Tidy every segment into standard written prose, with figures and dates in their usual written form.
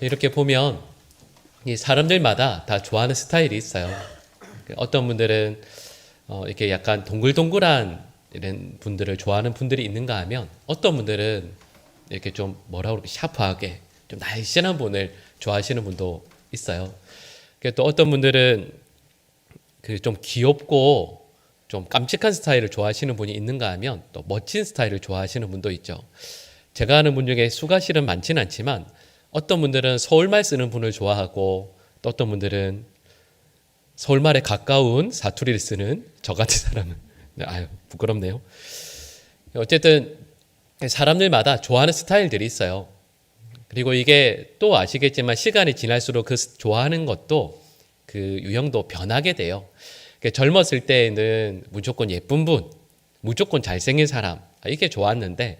이렇게 보면 이 사람들마다 다 좋아하는 스타일이 있어요. 어떤 분들은 이렇게 약간 동글동글한 이런 분들을 좋아하는 분들이 있는가 하면 어떤 분들은 이렇게 좀 뭐라고 그럴까 샤프하게 좀 날씬한 분을 좋아하시는 분도 있어요. 또 어떤 분들은 그 좀 귀엽고 좀 깜찍한 스타일을 좋아하시는 분이 있는가 하면 또 멋진 스타일을 좋아하시는 분도 있죠. 제가 아는 분 중에 수가실은 많지는 않지만 어떤 분들은 서울말 쓰는 분을 좋아하고 또 어떤 분들은 서울말에 가까운 사투리를 쓰는 저 같은 사람은 아유 부끄럽네요. 어쨌든 사람들마다 좋아하는 스타일들이 있어요. 그리고 이게 또 아시겠지만 시간이 지날수록 그 좋아하는 것도 그 유형도 변하게 돼요. 젊었을 때에는 무조건 예쁜 분, 무조건 잘생긴 사람 이게 좋았는데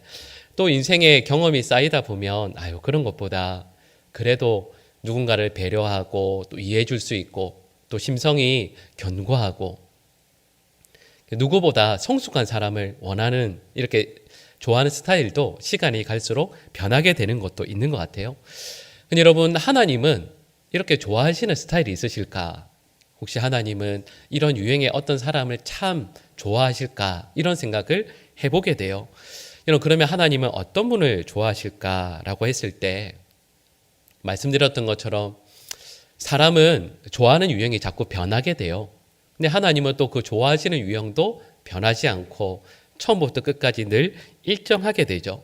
또 인생의 경험이 쌓이다 보면 아유 그런 것보다 그래도 누군가를 배려하고 또 이해해 줄 수 있고 또 심성이 견고하고 누구보다 성숙한 사람을 원하는 이렇게 좋아하는 스타일도 시간이 갈수록 변하게 되는 것도 있는 것 같아요. 근데 여러분 하나님은 이렇게 좋아하시는 스타일이 있으실까? 혹시 하나님은 이런 유행의 어떤 사람을 참 좋아하실까? 이런 생각을 해보게 돼요. 그러면 하나님은 어떤 분을 좋아하실까라고 했을 때 말씀드렸던 것처럼 사람은 좋아하는 유형이 자꾸 변하게 돼요. 근데 하나님은 또 그 좋아하시는 유형도 변하지 않고 처음부터 끝까지 늘 일정하게 되죠.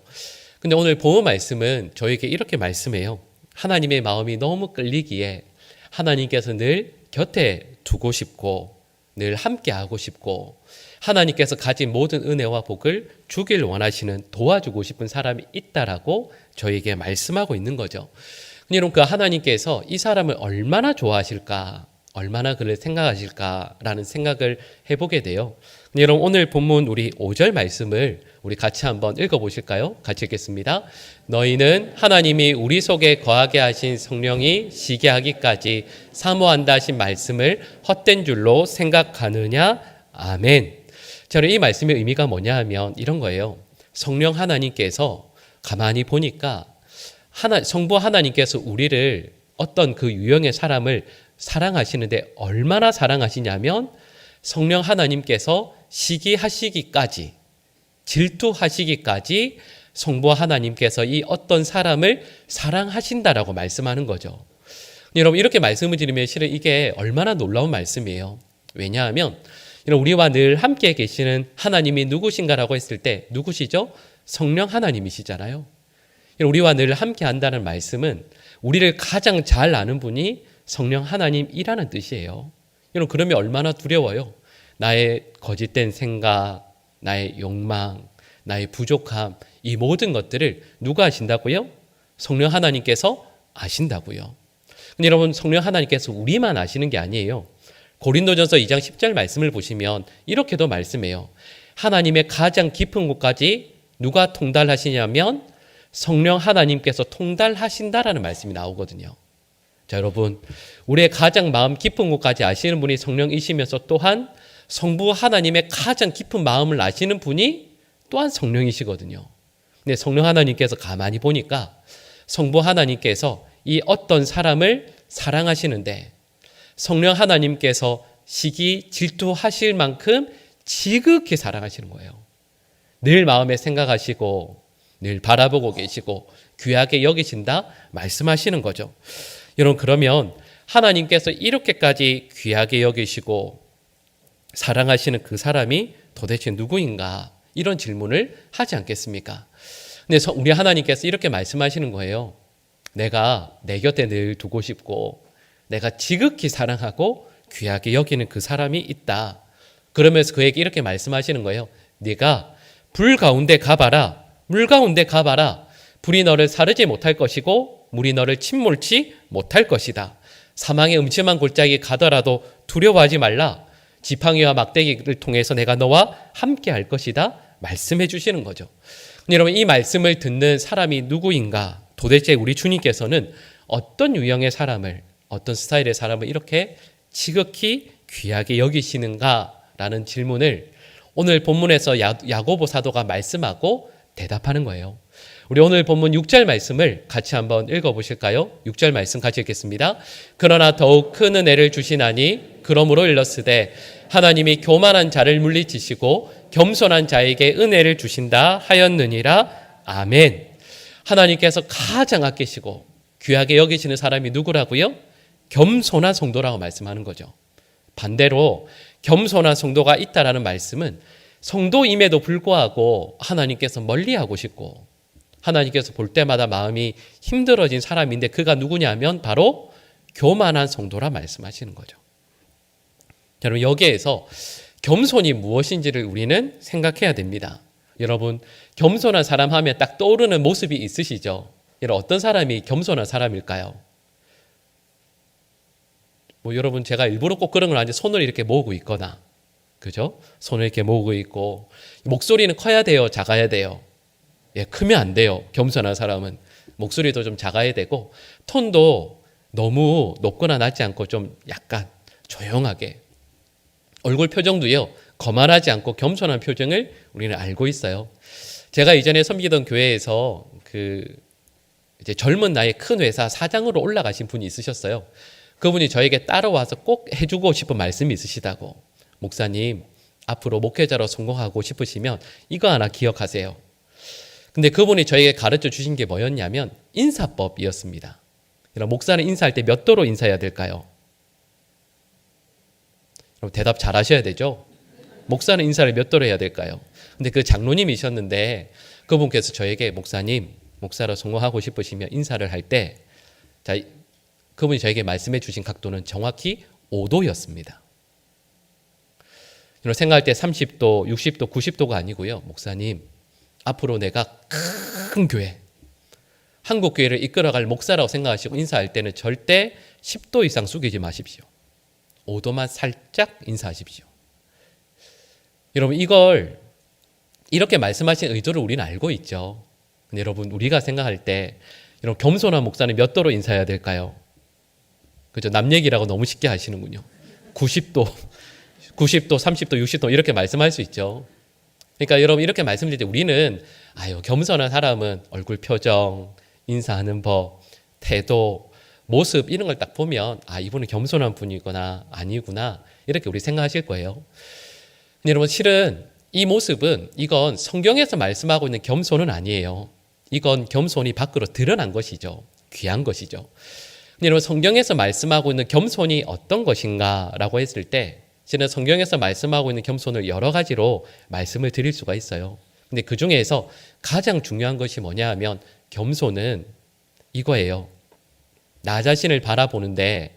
근데 오늘 본문 말씀은 저에게 이렇게 말씀해요. 하나님의 마음이 너무 끌리기에 하나님께서 늘 곁에 두고 싶고 늘 함께 하고 싶고 하나님께서 가진 모든 은혜와 복을 주길 원하시는 도와주고 싶은 사람이 있다라고 저에게 말씀하고 있는 거죠. 여러분 그 하나님께서 이 사람을 얼마나 좋아하실까 얼마나 그를 생각하실까라는 생각을 해보게 돼요. 여러분 오늘 본문 우리 5절 말씀을 우리 같이 한번 읽어보실까요? 같이 읽겠습니다. 너희는 하나님이 우리 속에 거하게 하신 성령이 시게 하기까지 사모한다 하신 말씀을 헛된 줄로 생각하느냐? 아멘. 저는 이 말씀의 의미가 뭐냐 하면 이런 거예요. 성령 하나님께서 가만히 보니까 성부 하나님께서 우리를 어떤 그 유형의 사람을 사랑하시는데 얼마나 사랑하시냐면 성령 하나님께서 시기하시기까지 질투하시기까지 성부 하나님께서 이 어떤 사람을 사랑하신다라고 말씀하는 거죠. 여러분 이렇게 말씀을 드리면 실은 이게 얼마나 놀라운 말씀이에요. 왜냐하면 우리와 늘 함께 계시는 하나님이 누구신가라고 했을 때 누구시죠? 성령 하나님이시잖아요. 우리와 늘 함께 한다는 말씀은 우리를 가장 잘 아는 분이 성령 하나님이라는 뜻이에요. 여러분 그러면 얼마나 두려워요. 나의 거짓된 생각, 나의 욕망, 나의 부족함 이 모든 것들을 누가 아신다고요? 성령 하나님께서 아신다고요. 근데 여러분 성령 하나님께서 우리만 아시는 게 아니에요. 고린도전서 2장 10절 말씀을 보시면 이렇게도 말씀해요. 하나님의 가장 깊은 곳까지 누가 통달하시냐면 성령 하나님께서 통달하신다라는 말씀이 나오거든요. 자, 여러분, 우리의 가장 마음 깊은 곳까지 아시는 분이 성령이시면서 또한 성부 하나님의 가장 깊은 마음을 아시는 분이 또한 성령이시거든요. 근데 성령 하나님께서 가만히 보니까 성부 하나님께서 이 어떤 사람을 사랑하시는데 성령 하나님께서 시기 질투하실 만큼 지극히 사랑하시는 거예요. 늘 마음에 생각하시고 늘 바라보고 계시고 귀하게 여기신다 말씀하시는 거죠. 여러분 그러면 하나님께서 이렇게까지 귀하게 여기시고 사랑하시는 그 사람이 도대체 누구인가 이런 질문을 하지 않겠습니까? 근데 우리 하나님께서 이렇게 말씀하시는 거예요. 내가 내 곁에 늘 두고 싶고 내가 지극히 사랑하고 귀하게 여기는 그 사람이 있다. 그러면서 그에게 이렇게 말씀하시는 거예요. 네가 불 가운데 가봐라. 물 가운데 가봐라. 불이 너를 사르지 못할 것이고 물이 너를 침몰치 못할 것이다. 사망의 음침한 골짜기 가더라도 두려워하지 말라. 지팡이와 막대기를 통해서 내가 너와 함께 할 것이다. 말씀해 주시는 거죠. 여러분 이 말씀을 듣는 사람이 누구인가? 도대체 우리 주님께서는 어떤 유형의 사람을 어떤 스타일의 사람을 이렇게 지극히 귀하게 여기시는가라는 질문을 오늘 본문에서 야고보 사도가 말씀하고 대답하는 거예요. 우리 오늘 본문 6절 말씀을 같이 한번 읽어보실까요? 6절 말씀 같이 읽겠습니다. 그러나 더욱 큰 은혜를 주시나니 그러므로 일렀으되 하나님이 교만한 자를 물리치시고 겸손한 자에게 은혜를 주신다 하였느니라. 아멘. 하나님께서 가장 아끼시고 귀하게 여기시는 사람이 누구라고요? 겸손한 성도라고 말씀하는 거죠. 반대로 겸손한 성도가 있다라는 말씀은 성도임에도 불구하고 하나님께서 멀리하고 싶고 하나님께서 볼 때마다 마음이 힘들어진 사람인데 그가 누구냐면 바로 교만한 성도라 말씀하시는 거죠. 여러분 여기에서 겸손이 무엇인지를 우리는 생각해야 됩니다. 여러분 겸손한 사람 하면 딱 떠오르는 모습이 있으시죠? 여러분 어떤 사람이 겸손한 사람일까요? 여러분 제가 일부러 꼭 그런 건 아닌데 손을 이렇게 모으고 있거나 그죠? 손을 이렇게 모으고 있고 목소리는 커야 돼요? 작아야 돼요? 예, 크면 안 돼요. 겸손한 사람은 목소리도 좀 작아야 되고 톤도 너무 높거나 낮지 않고 좀 약간 조용하게 얼굴 표정도요 거만하지 않고 겸손한 표정을 우리는 알고 있어요. 제가 이전에 섬기던 교회에서 이제 젊은 나이에 큰 회사 사장으로 올라가신 분이 있으셨어요. 그분이 저에게 따라와서 꼭 해주고 싶은 말씀이 있으시다고. 목사님 앞으로 목회자로 성공하고 싶으시면 이거 하나 기억하세요. 근데 그분이 저에게 가르쳐 주신 게 뭐였냐면 인사법이었습니다. 목사는 인사할 때 몇 도로 인사해야 될까요? 대답 잘 하셔야 되죠. 목사는 인사를 몇 도로 해야 될까요? 근데 그 장로님이셨는데 그분께서 저에게 목사님 목사로 성공하고 싶으시면 인사를 할 때 그분이 저에게 말씀해 주신 각도는 정확히 5도였습니다. 생각할 때 30도, 60도, 90도가 아니고요. 목사님 앞으로 내가 큰 교회 한국 교회를 이끌어갈 목사라고 생각하시고 인사할 때는 절대 10도 이상 숙이지 마십시오. 5도만 살짝 인사하십시오. 여러분 이걸 이렇게 말씀하신 의도를 우리는 알고 있죠. 근데 여러분 우리가 생각할 때 여러분 겸손한 목사는 몇 도로 인사해야 될까요? 그죠? 남 얘기라고 너무 쉽게 하시는군요. 90도, 30도, 60도 이렇게 말씀할 수 있죠. 그러니까 여러분 이렇게 말씀드릴 때 우리는 겸손한 사람은 얼굴 표정, 인사하는 법, 태도, 모습 이런 걸 딱 보면 이분은 겸손한 분이구나 아니구나 이렇게 우리 생각하실 거예요. 근데 여러분 실은 이 모습은 이건 성경에서 말씀하고 있는 겸손은 아니에요. 이건 겸손이 밖으로 드러난 것이죠. 귀한 것이죠. 근데 여러분 성경에서 말씀하고 있는 겸손이 어떤 것인가라고 했을 때 저는 성경에서 말씀하고 있는 겸손을 여러 가지로 말씀을 드릴 수가 있어요. 근데 그 중에서 가장 중요한 것이 뭐냐 하면 겸손은 이거예요. 나 자신을 바라보는데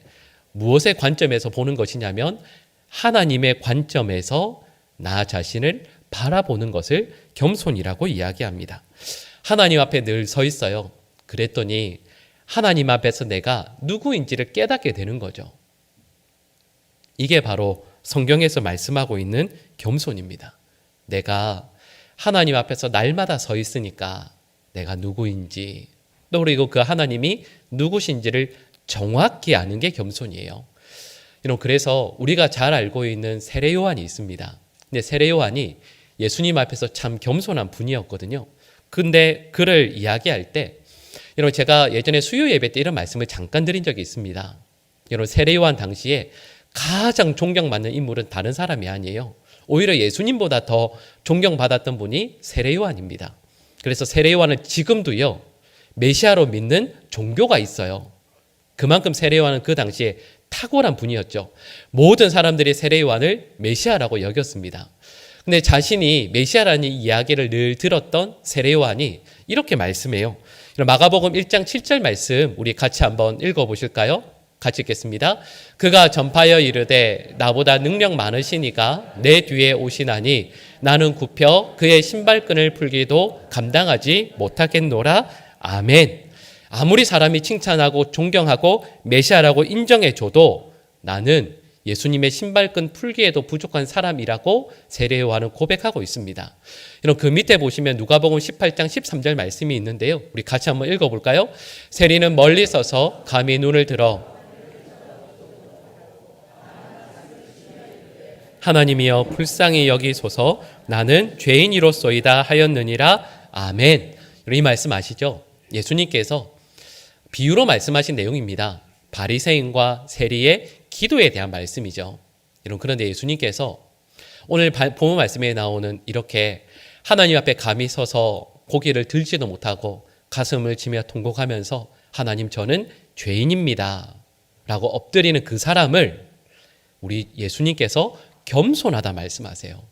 무엇의 관점에서 보는 것이냐면 하나님의 관점에서 나 자신을 바라보는 것을 겸손이라고 이야기합니다. 하나님 앞에 늘 서 있어요. 그랬더니 하나님 앞에서 내가 누구인지를 깨닫게 되는 거죠. 이게 바로 성경에서 말씀하고 있는 겸손입니다. 내가 하나님 앞에서 날마다 서 있으니까 내가 누구인지 또 그리고 그 하나님이 누구신지를 정확히 아는 게 겸손이에요. 그래서 우리가 잘 알고 있는 세례 요한이 있습니다. 근데 세례 요한이 예수님 앞에서 참 겸손한 분이었거든요. 근데 그를 이야기할 때 제가 예전에 수요 예배 때 이런 말씀을 잠깐 드린 적이 있습니다. 세례 요한 당시에 가장 존경받는 인물은 다른 사람이 아니에요. 오히려 예수님보다 더 존경받았던 분이 세례 요한입니다. 그래서 세례 요한은 지금도요 메시아로 믿는 종교가 있어요. 그만큼 세례 요한은 그 당시에 탁월한 분이었죠. 모든 사람들이 세례 요한을 메시아라고 여겼습니다. 근데 자신이 메시아라는 이야기를 늘 들었던 세례 요한이 이렇게 말씀해요. 마가복음 1장 7절 말씀 우리 같이 한번 읽어보실까요? 같이 읽겠습니다. 그가 전파하여 이르되 나보다 능력 많으시니가 내 뒤에 오시나니 나는 굽혀 그의 신발끈을 풀기도 감당하지 못하겠노라. 아멘. 아무리 사람이 칭찬하고 존경하고 메시아라고 인정해줘도 나는 예수님의 신발끈 풀기에도 부족한 사람이라고 세례 요한은 고백하고 있습니다. 그 밑에 보시면 누가복음 18장 13절 말씀이 있는데요. 우리 같이 한번 읽어볼까요? 세리는 멀리 서서 감히 눈을 들어 하나님이여 불쌍히 여기소서 나는 죄인이로소이다 하였느니라. 아멘. 이 말씀 아시죠? 예수님께서 비유로 말씀하신 내용입니다. 바리새인과 세리의 기도에 대한 말씀이죠. 그런데 예수님께서 오늘 본문 말씀에 나오는 이렇게 하나님 앞에 감히 서서 고개를 들지도 못하고 가슴을 치며 통곡하면서 하나님 저는 죄인입니다 라고 엎드리는 그 사람을 우리 예수님께서 겸손하다 말씀하세요.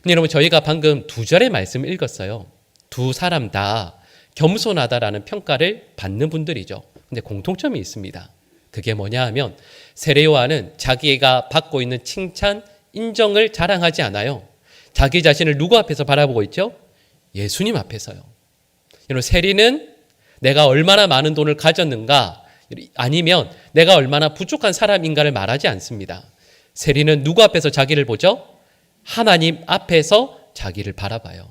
근데 여러분 저희가 방금 두 절의 말씀을 읽었어요. 두 사람 다 겸손하다라는 평가를 받는 분들이죠. 근데 공통점이 있습니다. 그게 뭐냐 하면 세례 요한은 자기가 받고 있는 칭찬, 인정을 자랑하지 않아요. 자기 자신을 누구 앞에서 바라보고 있죠? 예수님 앞에서요. 여러분 세리는 내가 얼마나 많은 돈을 가졌는가 아니면 내가 얼마나 부족한 사람인가를 말하지 않습니다. 세리는 누구 앞에서 자기를 보죠? 하나님 앞에서 자기를 바라봐요.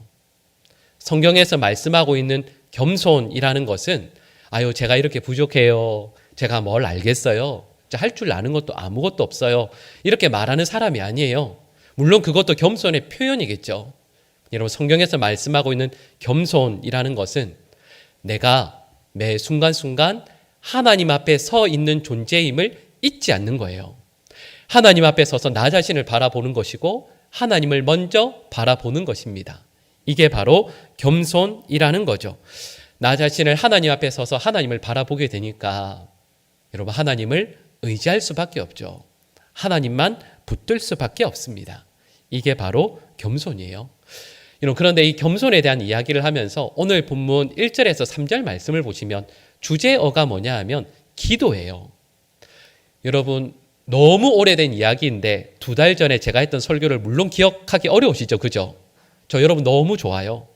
성경에서 말씀하고 있는 겸손이라는 것은 아유 제가 이렇게 부족해요. 제가 뭘 알겠어요. 할 줄 아는 것도 아무것도 없어요. 이렇게 말하는 사람이 아니에요. 물론 그것도 겸손의 표현이겠죠. 여러분 성경에서 말씀하고 있는 겸손이라는 것은 내가 매 순간순간 하나님 앞에 서 있는 존재임을 잊지 않는 거예요. 하나님 앞에 서서 나 자신을 바라보는 것이고 하나님을 먼저 바라보는 것입니다. 이게 바로 겸손이라는 거죠. 나 자신을 하나님 앞에 서서 하나님을 바라보게 되니까 여러분 하나님을 의지할 수밖에 없죠. 하나님만 붙들 수밖에 없습니다. 이게 바로 겸손이에요. 그런데 이 겸손에 대한 이야기를 하면서 오늘 본문 1절에서 3절 말씀을 보시면 주제어가 뭐냐 하면 기도예요. 여러분 너무 오래된 이야기인데 2달 전에 제가 했던 설교를 물론 기억하기 어려우시죠? 그죠? 저 여러분 너무 좋아요.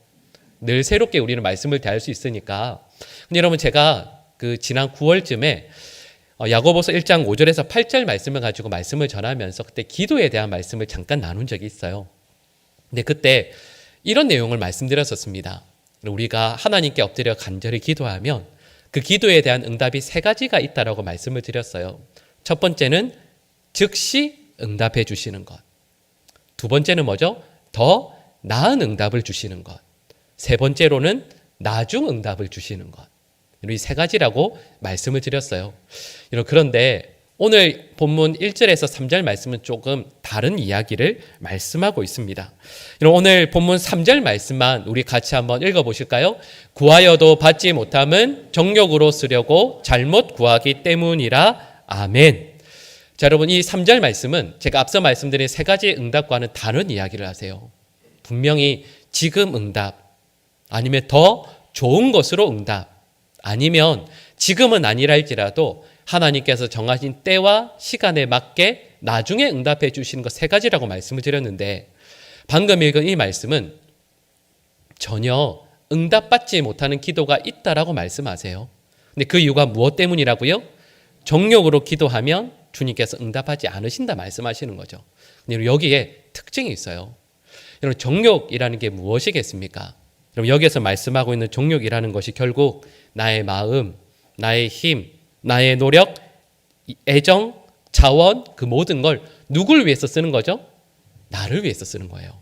늘 새롭게 우리는 말씀을 대할 수 있으니까. 근데 여러분 제가 지난 9월쯤에 야고보서 1장 5절에서 8절 말씀을 가지고 말씀을 전하면서 그때 기도에 대한 말씀을 잠깐 나눈 적이 있어요. 근데 그때 이런 내용을 말씀드렸었습니다. 우리가 하나님께 엎드려 간절히 기도하면 그 기도에 대한 응답이 3가지가 있다라고 말씀을 드렸어요. 첫 번째는 즉시 응답해 주시는 것. 두 번째는 뭐죠? 더 나은 응답을 주시는 것. 세 번째로는 나중 응답을 주시는 것. 이 3가지라고 말씀을 드렸어요. 그런데 오늘 본문 1절에서 3절 말씀은 조금 다른 이야기를 말씀하고 있습니다. 오늘 본문 3절 말씀만 우리 같이 한번 읽어보실까요? 구하여도 받지 못함은 정욕으로 쓰려고 잘못 구하기 때문이라. 아멘. 자, 여러분 이 3절 말씀은 제가 앞서 말씀드린 3가지의 응답과는 다른 이야기를 하세요. 분명히 지금 응답, 아니면 더 좋은 것으로 응답, 아니면 지금은 아니라 할지라도 하나님께서 정하신 때와 시간에 맞게 나중에 응답해 주시는 것 3가지라고 말씀을 드렸는데 방금 읽은 이 말씀은 전혀 응답받지 못하는 기도가 있다라고 말씀하세요. 근데 그 이유가 무엇 때문이라고요? 정욕으로 기도하면 주님께서 응답하지 않으신다 말씀하시는 거죠. 근데 여기에 특징이 있어요. 여러분 정욕이라는 게 무엇이겠습니까? 그럼 여기에서 말씀하고 있는 정욕이라는 것이 결국 나의 마음, 나의 힘, 나의 노력, 애정, 자원 그 모든 걸 누굴 위해서 쓰는 거죠? 나를 위해서 쓰는 거예요.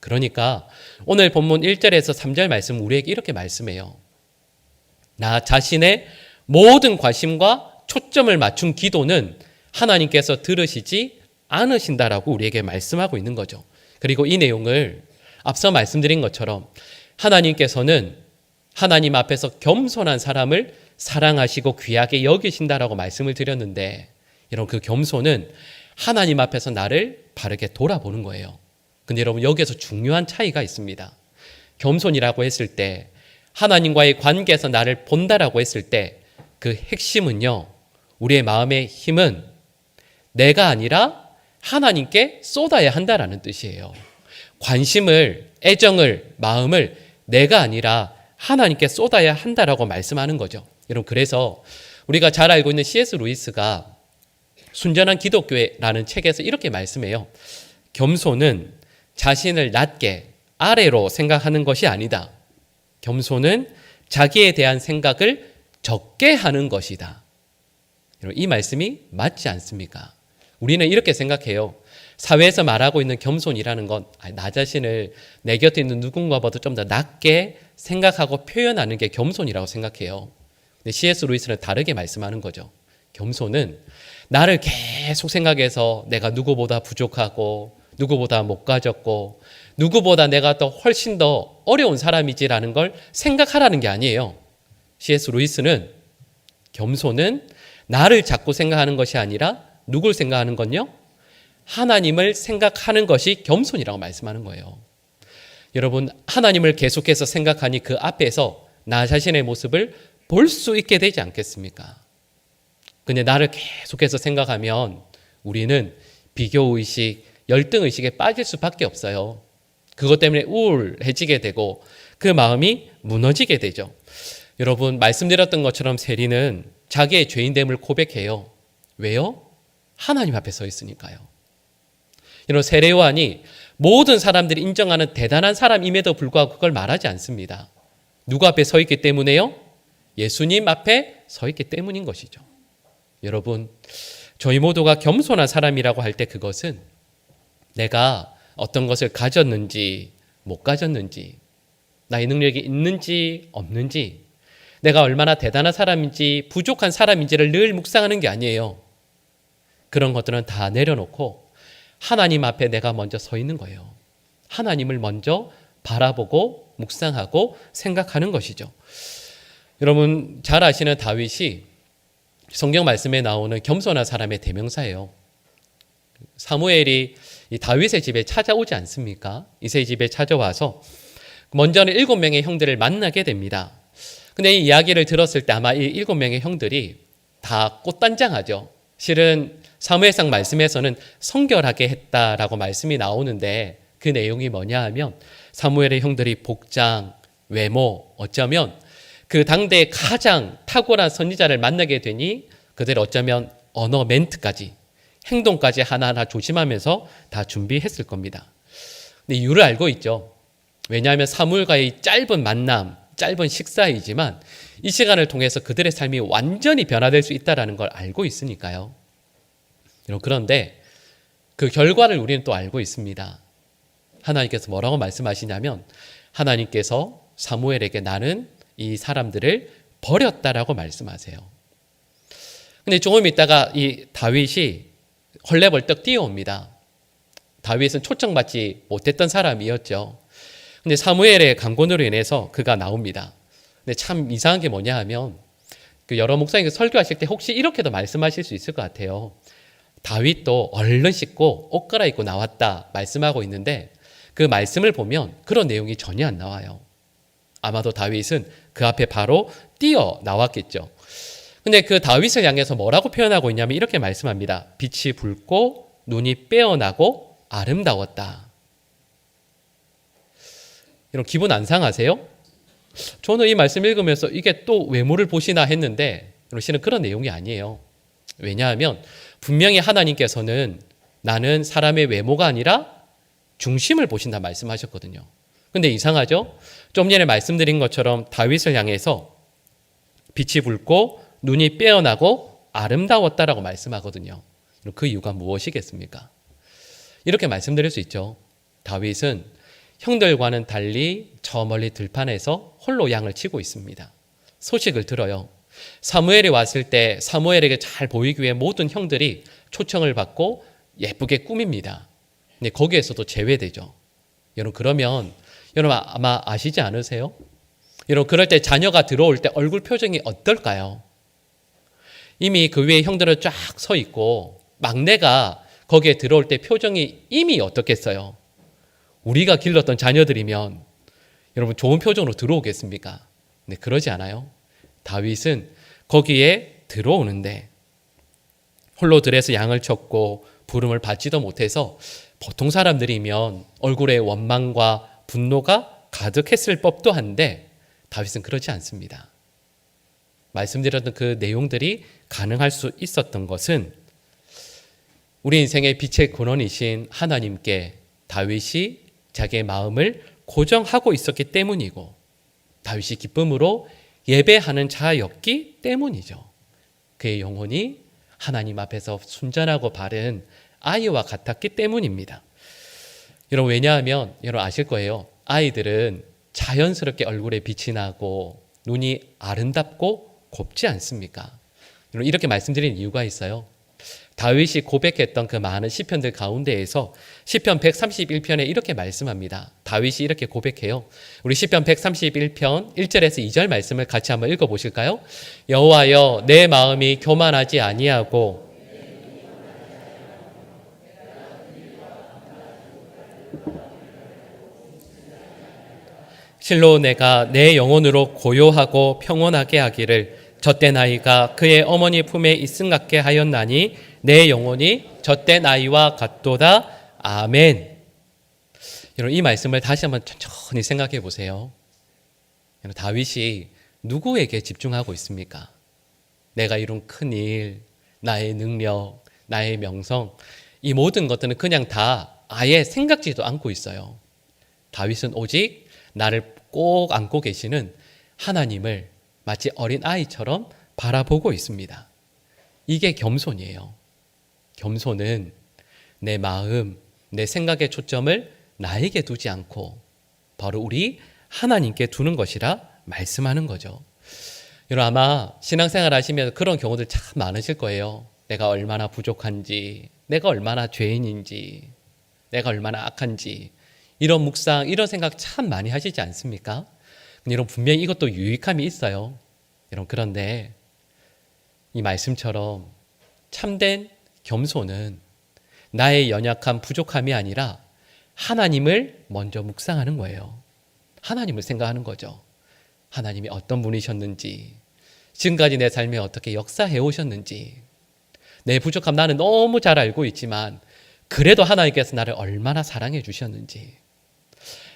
그러니까 오늘 본문 1절에서 3절 말씀 우리에게 이렇게 말씀해요. 나 자신의 모든 관심과 초점을 맞춘 기도는 하나님께서 들으시지 않으신다라고 우리에게 말씀하고 있는 거죠. 그리고 이 내용을 앞서 말씀드린 것처럼 하나님께서는 하나님 앞에서 겸손한 사람을 사랑하시고 귀하게 여기신다라고 말씀을 드렸는데 여러분 그 겸손은 하나님 앞에서 나를 바르게 돌아보는 거예요. 근데 여러분 여기에서 중요한 차이가 있습니다. 겸손이라고 했을 때 하나님과의 관계에서 나를 본다라고 했을 때 그 핵심은요. 우리의 마음의 힘은 내가 아니라 하나님께 쏟아야 한다라는 뜻이에요. 관심을, 애정을, 마음을 내가 아니라 하나님께 쏟아야 한다라고 말씀하는 거죠. 여러분 그래서 우리가 잘 알고 있는 C.S. 루이스가 순전한 기독교라는 책에서 이렇게 말씀해요. 겸손은 자신을 낮게 아래로 생각하는 것이 아니다. 겸손은 자기에 대한 생각을 적게 하는 것이다. 이 말씀이 맞지 않습니까? 우리는 이렇게 생각해요. 사회에서 말하고 있는 겸손이라는 건 나 자신을 내 곁에 있는 누군가보다 좀 더 낮게 생각하고 표현하는 게 겸손이라고 생각해요. 근데 C.S. 루이스는 다르게 말씀하는 거죠. 겸손은 나를 계속 생각해서 내가 누구보다 부족하고 누구보다 못 가졌고 누구보다 내가 더 훨씬 더 어려운 사람이지라는 걸 생각하라는 게 아니에요. C.S. 루이스는 겸손은 나를 자꾸 생각하는 것이 아니라 누굴 생각하는 건요? 하나님을 생각하는 것이 겸손이라고 말씀하는 거예요. 여러분, 하나님을 계속해서 생각하니 그 앞에서 나 자신의 모습을 볼 수 있게 되지 않겠습니까? 근데 나를 계속해서 생각하면 우리는 비교의식, 열등의식에 빠질 수밖에 없어요. 그것 때문에 우울해지게 되고 그 마음이 무너지게 되죠. 여러분, 말씀드렸던 것처럼 세리는 자기의 죄인됨을 고백해요. 왜요? 하나님 앞에 서 있으니까요. 이런 세례 요한이 모든 사람들이 인정하는 대단한 사람임에도 불구하고 그걸 말하지 않습니다. 누구 앞에 서 있기 때문에요? 예수님 앞에 서 있기 때문인 것이죠. 여러분, 저희 모두가 겸손한 사람이라고 할 때 그것은 내가 어떤 것을 가졌는지 못 가졌는지, 나의 능력이 있는지 없는지, 내가 얼마나 대단한 사람인지 부족한 사람인지를 늘 묵상하는 게 아니에요. 그런 것들은 다 내려놓고 하나님 앞에 내가 먼저 서 있는 거예요. 하나님을 먼저 바라보고 묵상하고 생각하는 것이죠. 여러분, 잘 아시는 다윗이 성경 말씀에 나오는 겸손한 사람의 대명사예요. 사무엘이 이 다윗의 집에 찾아오지 않습니까? 이새의 집에 찾아와서 먼저는 7명의 형들을 만나게 됩니다. 근데 이 이야기를 들었을 때 아마 이 7명의 형들이 다 꽃단장하죠. 실은 사무엘상 말씀에서는 성결하게 했다라고 말씀이 나오는데 그 내용이 뭐냐 하면 사무엘의 형들이 복장, 외모, 어쩌면 그 당대의 가장 탁월한 선지자를 만나게 되니 그들 어쩌면 언어 멘트까지 행동까지 하나하나 조심하면서 다 준비했을 겁니다. 근데 이유를 알고 있죠. 왜냐하면 사무엘과의 짧은 만남, 짧은 식사이지만 이 시간을 통해서 그들의 삶이 완전히 변화될 수 있다는 걸 알고 있으니까요. 그런데 그 결과를 우리는 또 알고 있습니다. 하나님께서 뭐라고 말씀하시냐면 하나님께서 사무엘에게 나는 이 사람들을 버렸다라고 말씀하세요. 근데 조금 있다가 이 다윗이 헐레벌떡 뛰어옵니다. 다윗은 초청받지 못했던 사람이었죠. 근데 사무엘의 강권으로 인해서 그가 나옵니다. 근데 참 이상한 게 뭐냐 하면 그 여러 목사님께서 설교하실 때 혹시 이렇게도 말씀하실 수 있을 것 같아요. 다윗도 얼른 씻고 옷 갈아입고 나왔다 말씀하고 있는데 그 말씀을 보면 그런 내용이 전혀 안 나와요. 아마도 다윗은 그 앞에 바로 뛰어 나왔겠죠. 근데 그 다윗을 향해서 뭐라고 표현하고 있냐면 이렇게 말씀합니다. 빛이 붉고 눈이 빼어나고 아름다웠다. 이런 기분 안 상하세요? 저는 이 말씀 읽으면서 이게 또 외모를 보시나 했는데 실은 그런 내용이 아니에요. 왜냐하면 분명히 하나님께서는 나는 사람의 외모가 아니라 중심을 보신다 말씀하셨거든요. 근데 이상하죠? 좀 전에 말씀드린 것처럼 다윗을 향해서 빛이 붉고 눈이 빼어나고 아름다웠다라고 말씀하거든요. 그 이유가 무엇이겠습니까? 이렇게 말씀드릴 수 있죠. 다윗은 형들과는 달리 저 멀리 들판에서 홀로 양을 치고 있습니다. 소식을 들어요. 사무엘이 왔을 때 사무엘에게 잘 보이기 위해 모든 형들이 초청을 받고 예쁘게 꾸밉니다. 근데 거기에서도 제외되죠. 여러분, 그러면 여러분 아마 아시지 않으세요? 여러분, 그럴 때 자녀가 들어올 때 얼굴 표정이 어떨까요? 이미 그 위에 형들은 쫙 서 있고 막내가 거기에 들어올 때 표정이 이미 어떻겠어요? 우리가 길렀던 자녀들이면 여러분 좋은 표정으로 들어오겠습니까? 근데 그러지 않아요. 다윗은 거기에 들어오는데 홀로 들에서 양을 쳤고 부름을 받지도 못해서 보통 사람들이면 얼굴에 원망과 분노가 가득했을 법도 한데 다윗은 그렇지 않습니다. 말씀드렸던 그 내용들이 가능할 수 있었던 것은 우리 인생의 빛의 근원이신 하나님께 다윗이 자기의 마음을 고정하고 있었기 때문이고 다윗이 기쁨으로 예배하는 자였기 때문이죠. 그의 영혼이 하나님 앞에서 순전하고 바른 아이와 같았기 때문입니다. 여러분, 왜냐하면 여러분 아실 거예요. 아이들은 자연스럽게 얼굴에 빛이 나고 눈이 아름답고 곱지 않습니까? 여러분, 이렇게 말씀드린 이유가 있어요. 다윗이 고백했던 그 많은 시편들 가운데에서 시편 131편에 이렇게 말씀합니다. 다윗이 이렇게 고백해요. 우리 시편 131편 1절에서 2절 말씀을 같이 한번 읽어보실까요? 여호와여, 내 마음이 교만하지 아니하고 실로 내가 내 영혼으로 고요하고 평온하게 하기를 젖된 아이가 그의 어머니 품에 있음 같게 하였나니 내 영혼이 젖된 아이와 같도다. 아멘. 여러분, 이 말씀을 다시 한번 천천히 생각해 보세요. 여러분, 다윗이 누구에게 집중하고 있습니까? 내가 이룬 큰 일, 나의 능력, 나의 명성, 이 모든 것들은 그냥 다 아예 생각지도 않고 있어요. 다윗은 오직 나를 꼭 안고 계시는 하나님을 마치 어린 아이처럼 바라보고 있습니다. 이게 겸손이에요. 겸손은 내 마음, 내 생각의 초점을 나에게 두지 않고 바로 우리 하나님께 두는 것이라 말씀하는 거죠. 여러분, 아마 신앙생활 하시면 그런 경우들 참 많으실 거예요. 내가 얼마나 부족한지, 내가 얼마나 죄인인지, 내가 얼마나 악한지, 이런 묵상, 이런 생각 참 많이 하시지 않습니까? 여러분, 분명히 이것도 유익함이 있어요. 여러분, 그런데 이 말씀처럼 참된 겸손은 나의 연약함, 부족함이 아니라 하나님을 먼저 묵상하는 거예요. 하나님을 생각하는 거죠. 하나님이 어떤 분이셨는지, 지금까지 내 삶에 어떻게 역사해 오셨는지, 내 부족함 나는 너무 잘 알고 있지만 그래도 하나님께서 나를 얼마나 사랑해 주셨는지,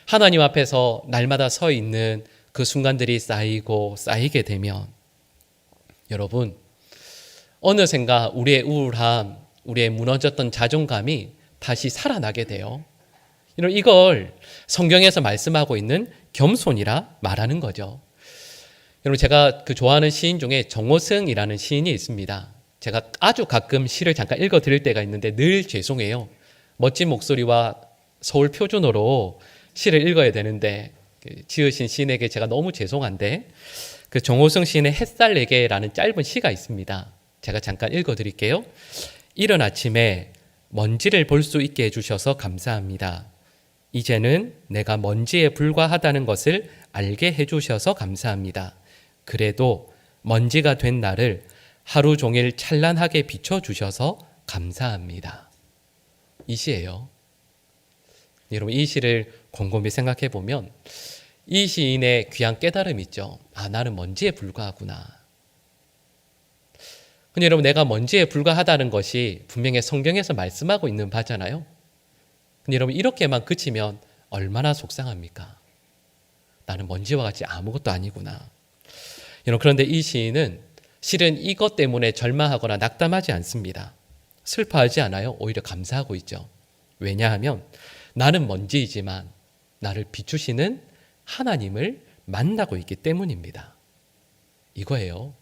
하나님 앞에서 날마다 서 있는 그 순간들이 쌓이고 쌓이게 되면 여러분, 어느샌가 우리의 우울함, 우리의 무너졌던 자존감이 다시 살아나게 돼요. 이걸 성경에서 말씀하고 있는 겸손이라 말하는 거죠. 여러분, 제가 좋아하는 시인 중에 정호승이라는 시인이 있습니다. 제가 아주 가끔 시를 잠깐 읽어드릴 때가 있는데 늘 죄송해요. 멋진 목소리와 서울 표준어로 시를 읽어야 되는데 지으신 시인에게 제가 너무 죄송한데, 그 정호승 시인의 햇살 내게라는 짧은 시가 있습니다. 제가 잠깐 읽어드릴게요. 이른 아침에 먼지를 볼 수 있게 해주셔서 감사합니다. 이제는 내가 먼지에 불과하다는 것을 알게 해주셔서 감사합니다. 그래도 먼지가 된 나를 하루 종일 찬란하게 비춰주셔서 감사합니다. 이 시예요. 여러분, 이 시를 곰곰이 생각해 보면 이 시인의 귀한 깨달음이 있죠. 아, 나는 먼지에 불과하구나. 근데 여러분, 내가 먼지에 불과하다는 것이 분명히 성경에서 말씀하고 있는 바잖아요. 근데 여러분, 이렇게만 그치면 얼마나 속상합니까? 나는 먼지와 같이 아무것도 아니구나. 여러분, 그런데 이 시인은 실은 이것 때문에 절망하거나 낙담하지 않습니다. 슬퍼하지 않아요. 오히려 감사하고 있죠. 왜냐하면 나는 먼지이지만 나를 비추시는 하나님을 만나고 있기 때문입니다. 이거예요.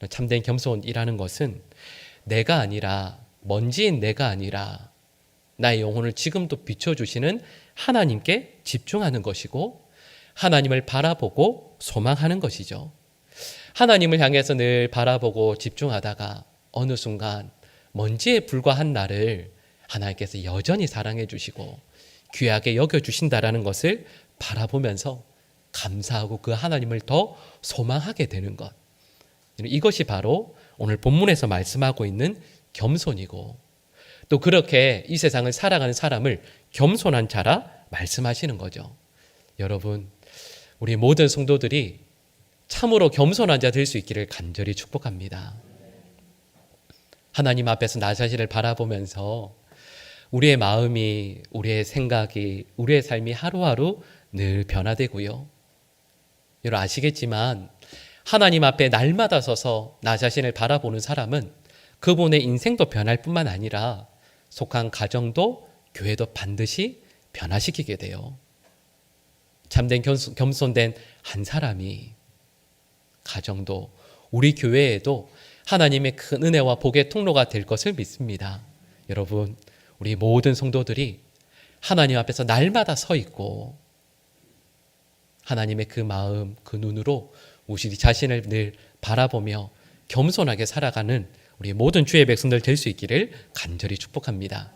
참된 겸손이라는 것은 내가 아니라, 먼지인 내가 아니라 나의 영혼을 지금도 비춰주시는 하나님께 집중하는 것이고 하나님을 바라보고 소망하는 것이죠. 하나님을 향해서 늘 바라보고 집중하다가 어느 순간 먼지에 불과한 나를 하나님께서 여전히 사랑해 주시고 귀하게 여겨주신다라는 것을 바라보면서 감사하고 그 하나님을 더 소망하게 되는 것, 이것이 바로 오늘 본문에서 말씀하고 있는 겸손이고, 또 그렇게 이 세상을 살아가는 사람을 겸손한 자라 말씀하시는 거죠. 여러분, 우리 모든 성도들이 참으로 겸손한 자 될 수 있기를 간절히 축복합니다. 하나님 앞에서 나 자신을 바라보면서 우리의 마음이, 우리의 생각이, 우리의 삶이 하루하루 늘 변화되고요. 여러분 아시겠지만 하나님 앞에 날마다 서서 나 자신을 바라보는 사람은 그분의 인생도 변할 뿐만 아니라 속한 가정도 교회도 반드시 변화시키게 돼요. 참된 겸손된 한 사람이 가정도, 우리 교회에도 하나님의 큰 은혜와 복의 통로가 될 것을 믿습니다. 여러분, 우리 모든 성도들이 하나님 앞에서 날마다 서 있고 하나님의 그 마음, 그 눈으로 우리 자신을 늘 바라보며 겸손하게 살아가는 우리 모든 주의 백성들 될 수 있기를 간절히 축복합니다.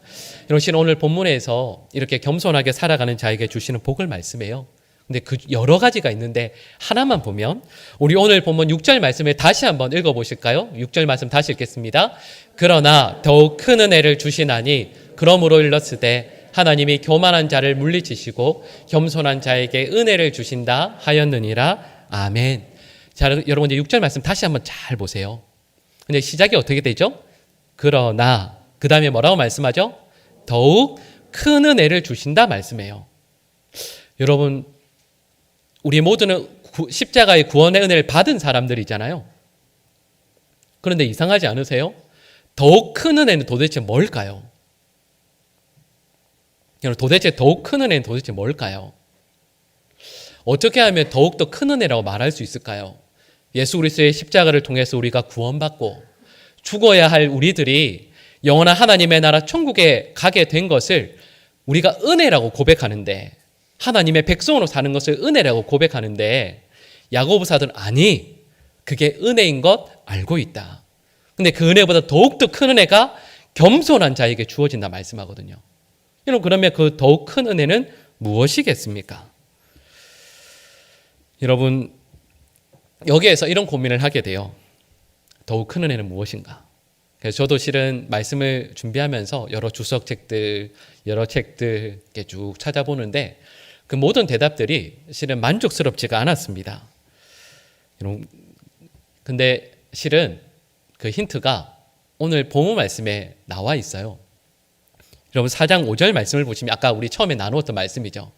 여러분, 오늘 본문에서 이렇게 겸손하게 살아가는 자에게 주시는 복을 말씀해요. 근데 그 여러 가지가 있는데 하나만 보면 우리 오늘 본문 6절 말씀을 다시 한번 읽어보실까요? 6절 말씀 다시 읽겠습니다. 그러나 더욱 큰 은혜를 주시나니 그러므로 일렀으되 하나님이 교만한 자를 물리치시고 겸손한 자에게 은혜를 주신다 하였느니라. 아멘. 자, 여러분 이제 6절 말씀 다시 한번 잘 보세요. 근데 시작이 어떻게 되죠? 그러나 그 다음에 뭐라고 말씀하죠? 더욱 큰 은혜를 주신다 말씀해요. 여러분, 우리 모두는 십자가의 구원의 은혜를 받은 사람들이잖아요. 그런데 이상하지 않으세요? 더욱 큰 은혜는 도대체 뭘까요? 여러분, 도대체 더욱 큰 은혜는 도대체 뭘까요? 어떻게 하면 더욱더 큰 은혜라고 말할 수 있을까요? 예수 그리스도의 십자가를 통해서 우리가 구원받고 죽어야 할 우리들이 영원한 하나님의 나라 천국에 가게 된 것을 우리가 은혜라고 고백하는데, 하나님의 백성으로 사는 것을 은혜라고 고백하는데, 야고보사들은 아니, 그게 은혜인 것 알고 있다. 근데 그 은혜보다 더욱더 큰 은혜가 겸손한 자에게 주어진다 말씀하거든요. 여러분, 그러면 그 더욱 큰 은혜는 무엇이겠습니까? 여러분, 여기에서 이런 고민을 하게 돼요. 더욱 큰 은혜는 무엇인가? 그래서 저도 실은 말씀을 준비하면서 여러 주석책들, 여러 책들 이렇게 쭉 찾아보는데 그 모든 대답들이 실은 만족스럽지가 않았습니다. 근데 실은 그 힌트가 오늘 본문 말씀에 나와 있어요. 여러분 4장 5절 말씀을 보시면 아까 우리 처음에 나누었던 말씀이죠.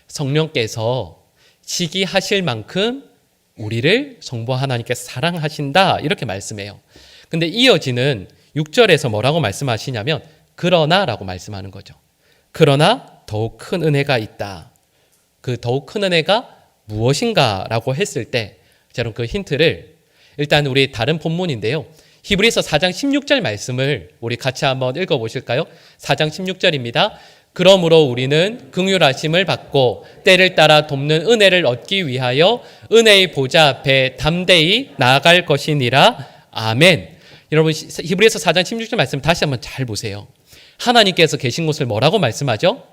성령께서 시기하실 만큼 우리를 성부 하나님께서 사랑하신다 이렇게 말씀해요. 근데 이어지는 6절에서 뭐라고 말씀하시냐면 그러나라고 말씀하는 거죠. 그러나 더욱 큰 은혜가 있다. 그 더욱 큰 은혜가 무엇인가라고 했을 때 여러분 그 힌트를 일단 우리 다른 본문인데요. 히브리서 4장 16절 말씀을 우리 같이 한번 읽어보실까요? 4장 16절입니다. 그러므로 우리는 긍휼하심을 받고 때를 따라 돕는 은혜를 얻기 위하여 은혜의 보좌 앞에 담대히 나아갈 것이니라. 아멘. 여러분 히브리서 4장 16절 말씀 다시 한번 잘 보세요. 하나님께서 계신 곳을 뭐라고 말씀하죠?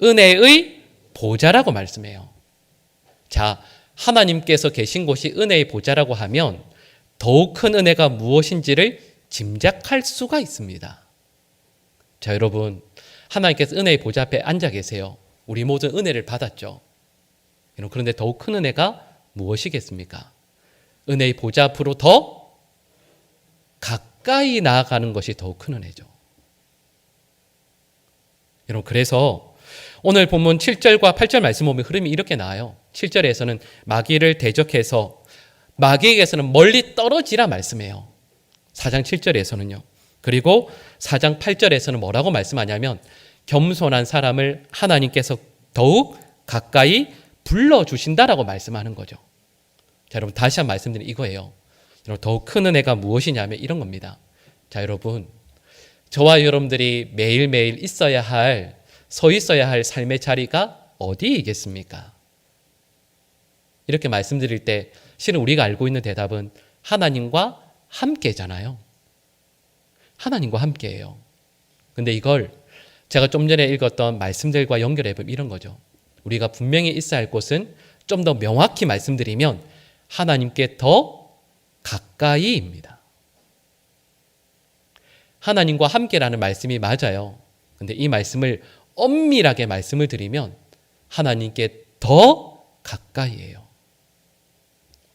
은혜의 보좌라고 말씀해요. 자, 하나님께서 계신 곳이 은혜의 보좌라고 하면 더욱 큰 은혜가 무엇인지를 짐작할 수가 있습니다. 자, 여러분, 하나님께서 은혜의 보좌 앞에 앉아 계세요. 우리 모두 은혜를 받았죠. 그런데 더욱 큰 은혜가 무엇이겠습니까? 은혜의 보좌 앞으로 더 가까이 나아가는 것이 더욱 큰 은혜죠. 여러분, 그래서 오늘 본문 7절과 8절 말씀 보면 흐름이 이렇게 나와요. 7절에서는 마귀를 대적해서 마귀에게서는 멀리 떨어지라 말씀해요. 4장 7절에서는요. 그리고 4장 8절에서는 뭐라고 말씀하냐면 겸손한 사람을 하나님께서 더욱 가까이 불러주신다라고 말씀하는 거죠. 자, 여러분 다시 한번 말씀드리는 이거예요. 여러분, 더욱 큰 은혜가 무엇이냐면 이런 겁니다. 자, 여러분, 저와 여러분들이 매일매일 있어야 할, 서 있어야 할 삶의 자리가 어디이겠습니까? 이렇게 말씀드릴 때 실은 우리가 알고 있는 대답은 하나님과 함께잖아요. 하나님과 함께예요. 근데 이걸 제가 좀 전에 읽었던 말씀들과 연결해 보면 이런 거죠. 우리가 분명히 있어야 할 곳은 좀 더 명확히 말씀드리면 하나님께 더 가까이입니다. 하나님과 함께라는 말씀이 맞아요. 근데 이 말씀을 엄밀하게 말씀을 드리면 하나님께 더 가까이예요.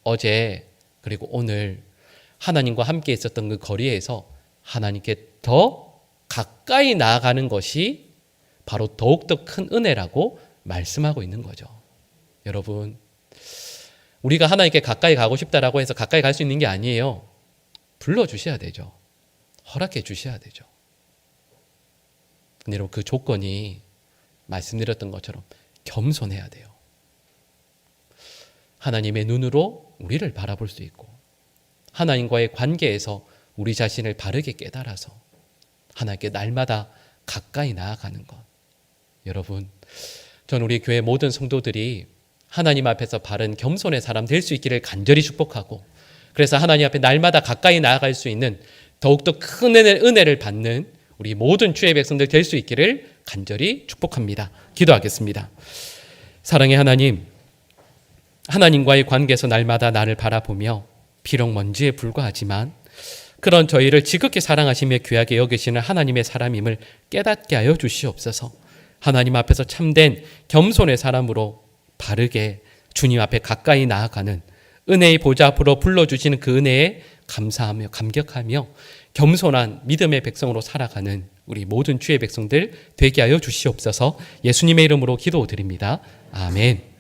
어제 그리고 오늘 하나님과 함께 있었던 그 거리에서 하나님께 더 가까이 나아가는 것이 바로 더욱더 큰 은혜라고 말씀하고 있는 거죠. 여러분, 우리가 하나님께 가까이 가고 싶다라고 해서 가까이 갈 수 있는 게 아니에요. 불러주셔야 되죠. 허락해 주셔야 되죠. 근데 여러분, 그 조건이 말씀드렸던 것처럼 겸손해야 돼요. 하나님의 눈으로 우리를 바라볼 수 있고 하나님과의 관계에서 우리 자신을 바르게 깨달아서 하나님께 날마다 가까이 나아가는 것. 여러분, 전 우리 교회 모든 성도들이 하나님 앞에서 바른 겸손의 사람 될 수 있기를 간절히 축복하고, 그래서 하나님 앞에 날마다 가까이 나아갈 수 있는 더욱더 큰 은혜를 받는 우리 모든 주의 백성들 될 수 있기를 간절히 축복합니다. 기도하겠습니다. 사랑의 하나님, 하나님과의 관계에서 날마다 나를 바라보며 비록 먼지에 불과하지만 그런 저희를 지극히 사랑하시며 귀하게 여기시는 하나님의 사람임을 깨닫게 하여 주시옵소서. 하나님 앞에서 참된 겸손의 사람으로 바르게 주님 앞에 가까이 나아가는 은혜의 보좌 앞으로 불러주시는 그 은혜에 감사하며 감격하며 겸손한 믿음의 백성으로 살아가는 우리 모든 주의 백성들 되게 하여 주시옵소서. 예수님의 이름으로 기도드립니다. 아멘.